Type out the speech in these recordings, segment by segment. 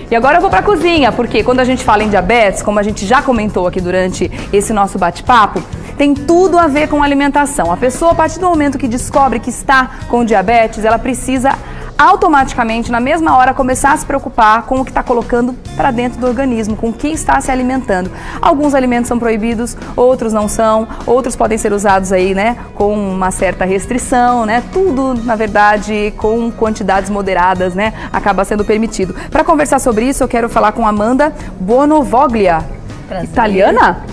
E agora eu vou para a cozinha, porque quando a gente fala em diabetes, como a gente já comentou aqui durante esse nosso bate-papo, tem tudo a ver com alimentação. A pessoa, a partir do momento que descobre que está com diabetes, ela precisa automaticamente, na mesma hora, começar a se preocupar com o que está colocando para dentro do organismo, com o que está se alimentando. Alguns alimentos são proibidos, outros não são, outros podem ser usados aí, né, com uma certa restrição, né, tudo, na verdade, com quantidades moderadas, né, acaba sendo permitido. Para conversar sobre isso, eu quero falar com Amanda Bonovoglia. Prazer. Italiana?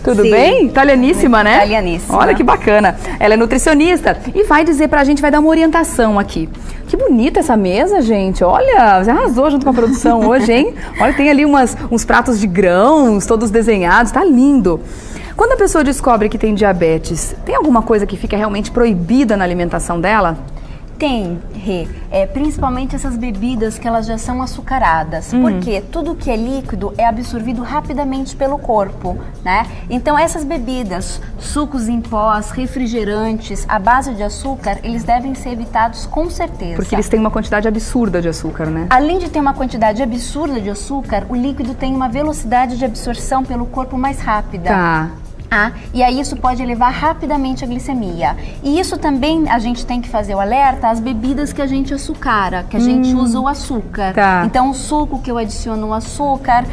Tudo Sim. bem? Italianíssima, né? Italianíssima. Olha que bacana. Ela é nutricionista e vai dizer pra gente, vai dar uma orientação aqui. Que bonita essa mesa, gente. Olha, você arrasou junto com a produção hoje, hein? Olha, tem ali uns pratos de grãos, todos desenhados, tá lindo. Quando a pessoa descobre que tem diabetes, tem alguma coisa que fica realmente proibida na alimentação dela? Tem, Rê. Principalmente essas bebidas que elas já são açucaradas, porque tudo que é líquido é absorvido rapidamente pelo corpo, né? Então essas bebidas, sucos em pós, refrigerantes, à base de açúcar, eles devem ser evitados com certeza. Porque eles têm uma quantidade absurda de açúcar, né? Além de ter uma quantidade absurda de açúcar, o líquido tem uma velocidade de absorção pelo corpo mais rápida. Tá. E aí isso pode elevar rapidamente a glicemia. E isso também a gente tem que fazer o alerta às bebidas que a gente açucara, que a gente usa o açúcar. Tá. Então o suco que eu adiciono o açúcar,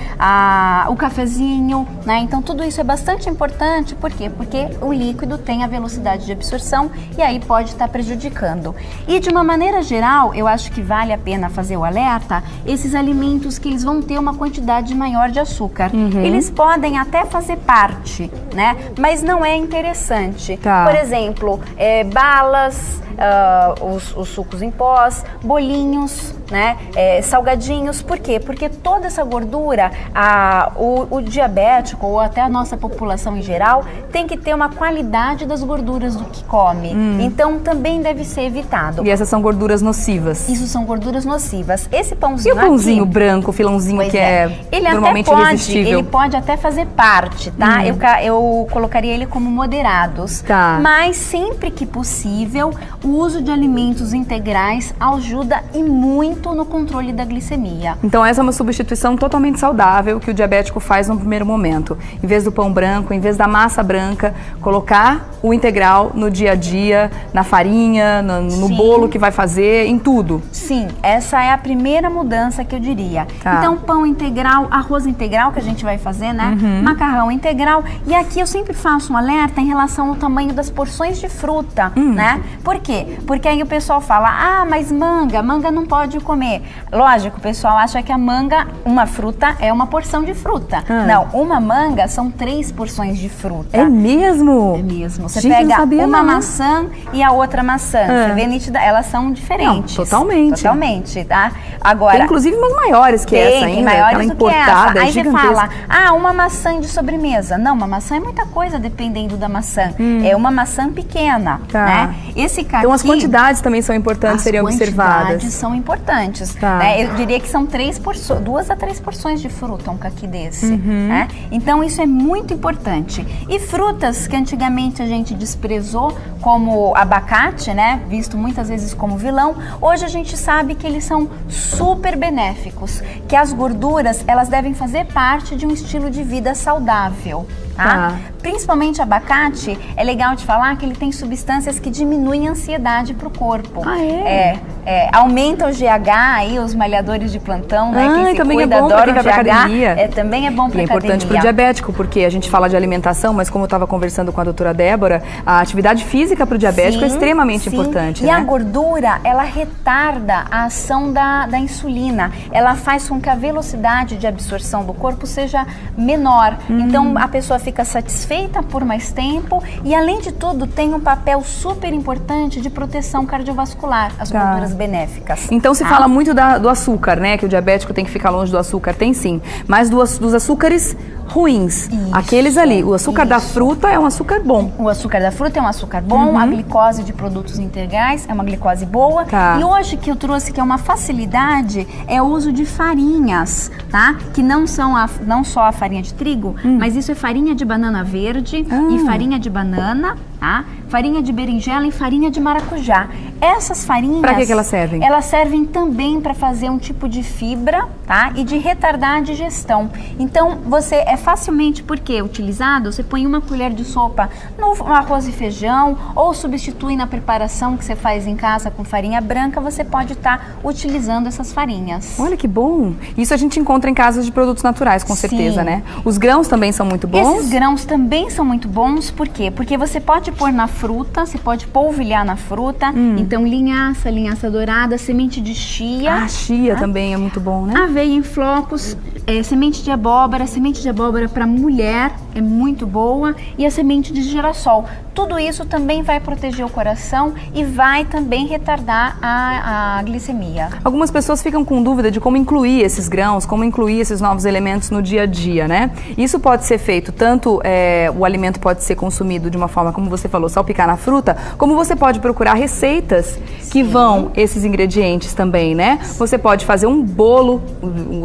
o cafezinho, né? Então tudo isso é bastante importante, por quê? Porque o líquido tem a velocidade de absorção e aí pode estar prejudicando. E de uma maneira geral, eu acho que vale a pena fazer o alerta, esses alimentos que eles vão ter uma quantidade maior de açúcar. Eles podem até fazer parte, né? Mas não é interessante. Tá. Por exemplo, balas, os sucos em pós, bolinhos, né? Salgadinhos. Por quê? Porque toda essa gordura, o diabético ou até a nossa população em geral tem que ter uma qualidade das gorduras do que come. Então também deve ser evitado. E essas são gorduras nocivas? Isso são gorduras nocivas. Esse pãozinho E o pãozinho aqui, branco, o filãozinho pois que é ele normalmente até pode, irresistível? ele pode até fazer parte, tá? Eu colocaria ele como moderados. Tá. Mas sempre que possível, o uso de alimentos integrais ajuda e muito no controle da glicemia. Então essa é uma substituição totalmente saudável que o diabético faz no primeiro momento. Em vez do pão branco, em vez da massa branca, colocar o integral no dia a dia, na farinha, no bolo que vai fazer, em tudo. Sim, essa é a primeira mudança que eu diria. Tá. Então pão integral, arroz integral que a gente vai fazer, né? Macarrão integral. E aqui eu sempre faço um alerta em relação ao tamanho das porções de fruta, né? Por quê? Porque aí o pessoal fala, mas manga não pode comer. Lógico, o pessoal acha que a manga, uma fruta, é uma porção de fruta. Não, uma manga são 3 porções de fruta. É mesmo? É mesmo. Você Gente, pega não sabia uma não. maçã e a outra maçã. Você vê nítida, elas são diferentes. Não, totalmente. Totalmente, tá? Agora, Tem inclusive umas maiores que essa ainda, maiores aquela do que essa. importada, Aí você gigantesca. fala, uma maçã de sobremesa. Não, uma maçã é muita coisa dependendo da maçã. É uma maçã pequena, Tá. né? Esse caqui... Então as quantidades também são importantes, seriam observadas. As quantidades são importantes. Tá. Né? Eu diria que são 2 a 3 porções de fruta, um caqui desse. Né? Então isso é muito importante. E frutas que antigamente a gente desprezou, como abacate, né? Visto muitas vezes como vilão, hoje a gente sabe que eles são super benéficos, que as gorduras, elas devem fazer parte de um estilo de vida saudável. Tá? Principalmente abacate, é legal de falar que ele tem substâncias que diminuem a ansiedade para o corpo. Aumenta o GH aí, os malhadores de plantão, né? Quem se também cuida, é bom pra adora quem o vai pra GH, academia. também é bom para E é importante para o diabético, porque a gente fala de alimentação, mas como eu estava conversando com a doutora Débora, a atividade física para o diabético é extremamente importante. E né? a gordura, ela retarda a ação da insulina. Ela faz com que a velocidade de absorção do corpo seja menor. Então a pessoa fica satisfeita por mais tempo e, além de tudo, tem um papel super importante de proteção cardiovascular, as gorduras benéficas. Então se fala muito do açúcar, né? Que o diabético tem que ficar longe do açúcar, tem sim. Mas dos açúcares ruins, aqueles ali. O açúcar da fruta é um açúcar bom. O açúcar da fruta é um açúcar bom, a glicose de produtos integrais é uma glicose boa. E hoje que eu trouxe que é uma facilidade é o uso de farinhas, tá? Que não só a farinha de trigo, mas isso é farinha de banana verde e farinha de banana, tá? Farinha de berinjela e farinha de maracujá. essas farinhas... Para que elas servem? Elas servem também para fazer um tipo de fibra, tá? E de retardar a digestão. Então, é facilmente, porque utilizado, você põe uma colher de sopa no arroz e feijão, ou substitui na preparação que você faz em casa com farinha branca, você pode estar utilizando essas farinhas. Olha que bom! Isso a gente encontra em casas de produtos naturais, com certeza, né? Os grãos também são muito bons? Esses grãos também são muito bons, por quê? Porque você pode pôr na fruta, você pode polvilhar na fruta, então linhaça dourada, semente de chia. Ah, chia também é muito bom, né? Aveia em flocos, semente de abóbora para mulher é muito boa, e a semente de girassol. Tudo isso também vai proteger o coração e vai também retardar a glicemia. Algumas pessoas ficam com dúvida de como incluir esses grãos, como incluir esses novos elementos no dia a dia, né? Isso pode ser feito, tanto o alimento pode ser consumido de uma forma, como você falou, salpicar na fruta, como você pode procurar receitas que vão esses ingredientes também, né? Você pode fazer um bolo,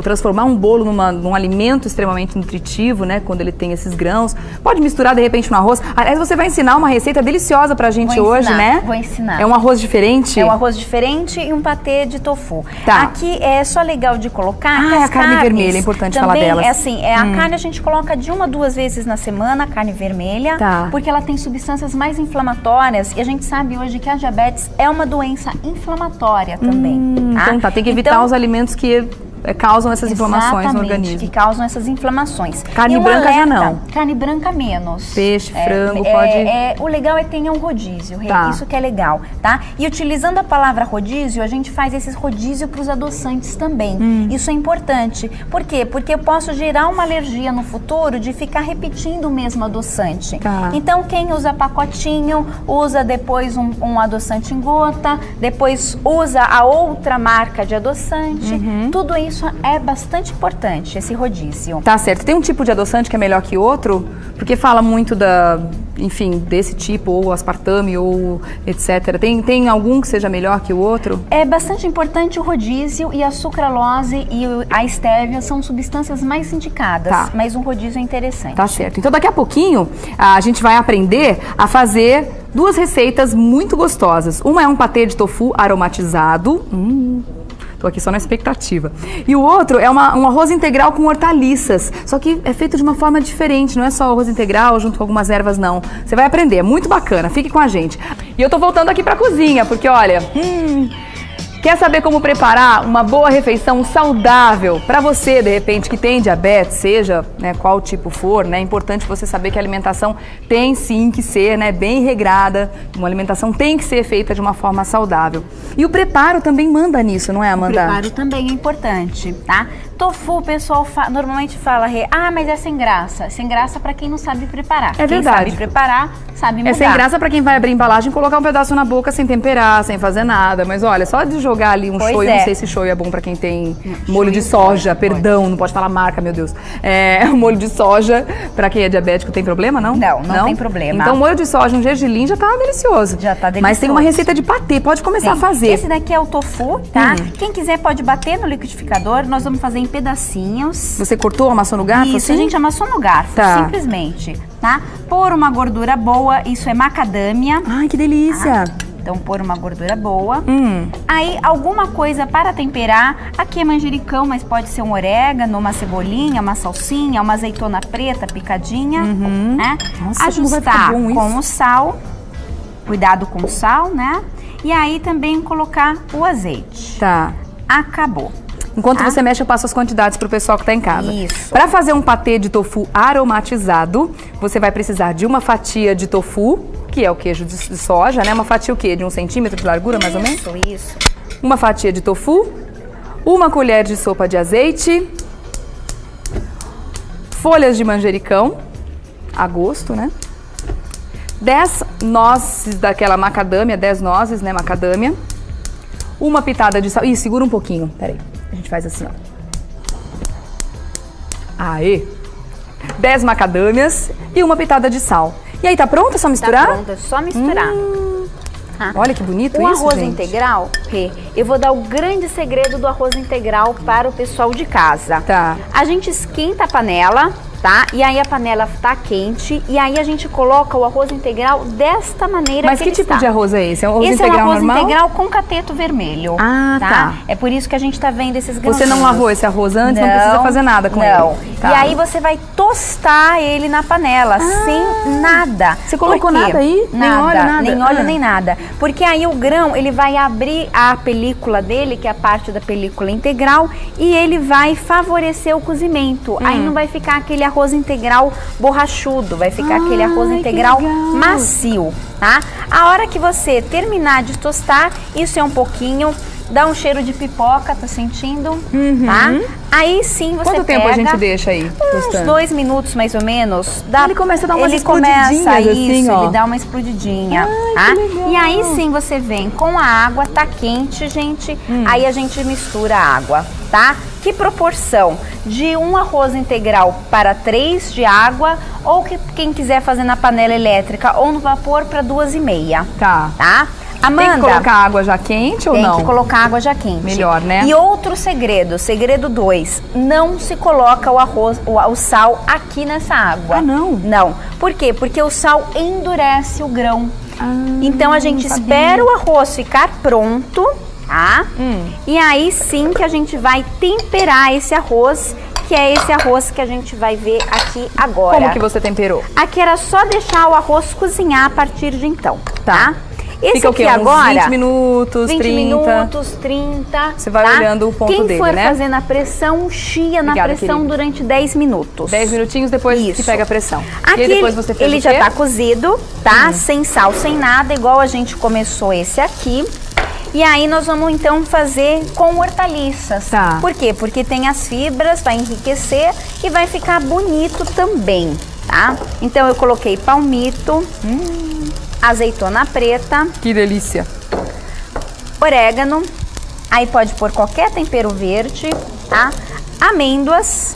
transformar um bolo num alimento extremamente nutritivo, né? Quando ele tem esses grãos. Pode misturar, de repente, no arroz. Aliás, você vai ensinar uma receita deliciosa pra gente hoje, né? Vou ensinar. É um arroz diferente? É um arroz diferente e um patê de tofu. Tá. Aqui é só legal de colocar que é as a carne vermelha, é importante falar delas. É assim, a carne a gente coloca de 1 a 2 vezes na semana, a carne vermelha, porque ela tem substâncias mais inflamatórias, e a gente sabe hoje que a diabetes é uma doença inflamatória também. Então tem que evitar os alimentos que causam essas inflamações no organismo. Que causam essas inflamações. Carne branca já não. Carne branca menos. Peixe, frango, pode... o legal é que tenha um rodízio, Tá. Isso que é legal, tá? E utilizando a palavra rodízio, a gente faz esses rodízio para os adoçantes também. Isso é importante. Por quê? Porque eu posso gerar uma alergia no futuro de ficar repetindo o mesmo adoçante. Tá. Então, quem usa pacotinho, usa depois um adoçante em gota, depois usa a outra marca de adoçante. Tudo isso é bastante importante, esse rodízio. Tá certo. Tem um tipo de adoçante que é melhor que outro? Porque fala muito enfim, desse tipo, ou aspartame, ou etc. Tem algum que seja melhor que o outro? É bastante importante o rodízio, e a sucralose e a estévia são substâncias mais indicadas, mas um rodízio é interessante. Tá certo. Então daqui a pouquinho a gente vai aprender a fazer 2 receitas muito gostosas. Uma é um patê de tofu aromatizado. Tô aqui só na expectativa. E o outro é um arroz integral com hortaliças. Só que é feito de uma forma diferente. Não é só arroz integral junto com algumas ervas, não. Você vai aprender. É muito bacana. Fique com a gente. E eu tô voltando aqui pra cozinha, porque olha... Quer saber como preparar uma boa refeição saudável para você, de repente, que tem diabetes, seja qual tipo for, né? É importante você saber que a alimentação tem sim que ser bem regrada, uma alimentação tem que ser feita de uma forma saudável. E o preparo também manda nisso, não é, Amanda? O preparo também é importante, tá? Tofu, o pessoal normalmente fala, mas é sem graça. Sem graça para quem não sabe preparar. É verdade. Quem sabe preparar, sabe mudar. É sem graça para quem vai abrir a embalagem e colocar um pedaço na boca sem temperar, sem fazer nada. Mas olha, só de jogar ali um shoyu, não sei se shoyu é bom para quem tem molho de soja, perdão, não pode falar marca, meu Deus. Molho de soja, para quem é diabético, tem problema, não? Não tem problema. Então, molho de soja, um gergelim já tá delicioso. Já tá delicioso. Mas tem uma receita de patê, pode começar a fazer. Esse daqui é o tofu, tá? Quem quiser pode bater no liquidificador, nós vamos fazer em pedacinhos. Você cortou, amassou no garfo? Isso, a gente amassou no garfo, simplesmente, tá? Pôr uma gordura boa, isso é macadâmia. Ai, que delícia! Então, pôr uma gordura boa. Aí, alguma coisa para temperar. Aqui é manjericão, mas pode ser um orégano, uma cebolinha, uma salsinha, uma azeitona preta picadinha, né? Nossa, ajustar com o sal. Cuidado com o sal, né? E aí, também colocar o azeite. Tá. Acabou. Enquanto você mexe, eu passo as quantidades pro pessoal que tá em casa. Isso. Para fazer um patê de tofu aromatizado, você vai precisar de uma fatia de tofu, que é o queijo de soja, né? Uma fatia o quê? De 1 centímetro de largura, mais ou menos? Isso. Uma fatia de tofu, uma colher de sopa de azeite, folhas de manjericão, a gosto, né? 10 nozes daquela macadâmia, 10 nozes, né, macadâmia. Uma pitada de sal. Ih, segura um pouquinho, peraí. A gente faz assim, ó. Aê! 10 macadâmias e uma pitada de sal. E aí, tá pronto? É só misturar? Tá pronto, é só misturar. Olha que bonito o isso, arroz gente. integral, eu vou dar o grande segredo do arroz integral para o pessoal de casa. Tá. A gente esquenta a panela, tá? E aí a panela tá quente e aí a gente coloca o arroz integral desta maneira. Mas que tipo de arroz é esse? É um arroz esse integral é um arroz normal? integral com cateto vermelho. Ah, tá. É por isso que a gente tá vendo esses grãozinhos. Você não lavou esse arroz antes? Não precisa fazer nada com ele? Não. Tá. E aí você vai tostar ele na panela, sem nada. Você colocou Por quê? nada aí? Nem óleo, nada? Nem óleo, nem nada. Porque aí o grão, ele vai abrir a película dele, que é a parte da película integral, e ele vai favorecer o cozimento. Aí não vai ficar aquele arroz integral borrachudo, vai ficar aquele arroz integral macio, tá? A hora que você terminar de tostar, isso é um pouquinho, dá um cheiro de pipoca, tá sentindo? Tá? Aí sim você Quanto tempo a gente deixa aí? Uns 2 minutos mais ou menos. Ele começa a dar umas Ele começa explodidinhas isso, assim, ó. ele dá uma explodidinha. Ai, tá? que legal. E aí sim você vem com a água, tá quente, gente. Aí a gente mistura a água, tá? Que proporção? De um arroz integral para 3 de água, ou que quem quiser fazer na panela elétrica ou no vapor para 2,5. Tá. Tá? Amanda, Tem que colocar água já quente ou não? Tem que colocar água já quente. Melhor, né? E outro segredo, segredo 2, não se coloca o arroz, o sal aqui nessa água. Ah, não? Não. Por quê? Porque o sal endurece o grão. Então a gente não sabia. espera o arroz ficar pronto, tá? E aí sim que a gente vai temperar esse arroz, que é esse arroz que a gente vai ver aqui agora. Como que você temperou? Aqui era só deixar o arroz cozinhar a partir de então, tá? Esse Fica o aqui quê? agora, Uns 20 minutos, 20 30? minutos, 30. Você vai olhando o ponto Quem dele, for né? fazer na pressão, chia na Obrigada, pressão querida. durante 10 minutos. 10 minutinhos depois que Isso. pega a pressão. Aqui e aí depois você fez ele o já quê? tá cozido, tá? Sem sal, sem nada, igual a gente começou esse aqui. E aí nós vamos então fazer com hortaliças. Tá. Por quê? Porque tem as fibras, vai enriquecer e vai ficar bonito também, tá? Então eu coloquei palmito, azeitona preta, Que delícia. orégano, aí pode pôr qualquer tempero verde, tá? Amêndoas,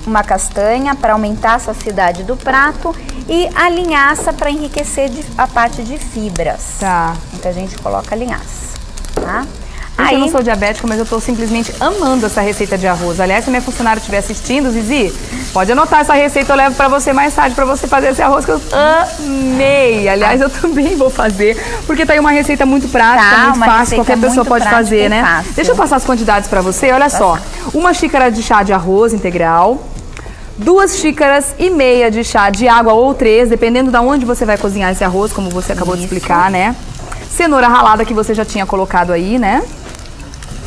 uma castanha para aumentar a saciedade do prato e a linhaça para enriquecer a parte de fibras. Tá. Então a gente coloca a linhaça, tá? Gente, eu não sou diabética, mas eu tô simplesmente amando essa receita de arroz. Aliás, se a minha funcionária estiver assistindo, Zizi, pode anotar essa receita, eu levo pra você mais tarde pra você fazer esse arroz que eu amei. Aliás, eu também vou fazer, porque tá aí uma receita muito prática, Tá, muito uma fácil, receita qualquer pessoa muito pode prática fazer, e né? fácil. Deixa eu passar as quantidades pra você, olha só. 1 xícara de chá de arroz integral, 2 xícaras e meia de chá de água ou 3, dependendo de onde você vai cozinhar esse arroz, como você acabou de explicar, né? Cenoura ralada que você já tinha colocado aí, né?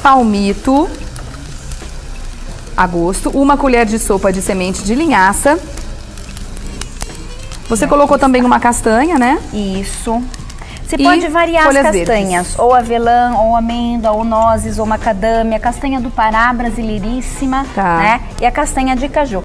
Palmito a gosto, 1 colher de sopa de semente de linhaça. Você colocou também uma castanha, né? Isso. Você E pode variar as folhas castanhas, verdes. ou avelã, ou amêndoa, ou nozes, ou macadâmia, castanha do Pará brasileiríssima, Tá. né? E a castanha de caju.